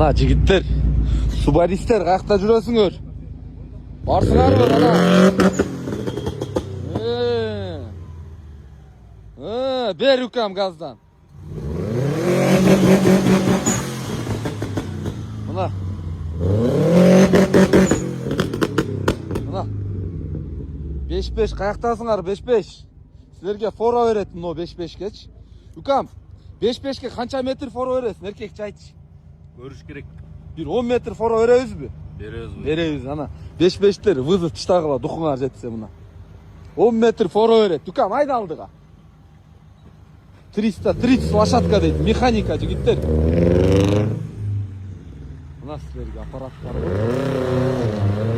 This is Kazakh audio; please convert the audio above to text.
Ana jigitler, subaristler kayakta жүрөсүңөр? Барсыңарбы ana? Бер укам газдан. Мына. Мына. 5-5 каяктасыңар 5-5. Силерге фора берет мына 5-5кечи. Укам, 5-5ке канча метр фора бересиң? Эркекче айтчы. Көрүш керек. Bir 10 metr fora verебizби? Беребиз. Беребиз, ана. 5-5'ler вызов тыштагыла духуңар жетсе мына. 10 метр фора берет. Укам, айда алдыга. 330 лошадка дейт, механика жигиттер. Мына силерге аппарат бар.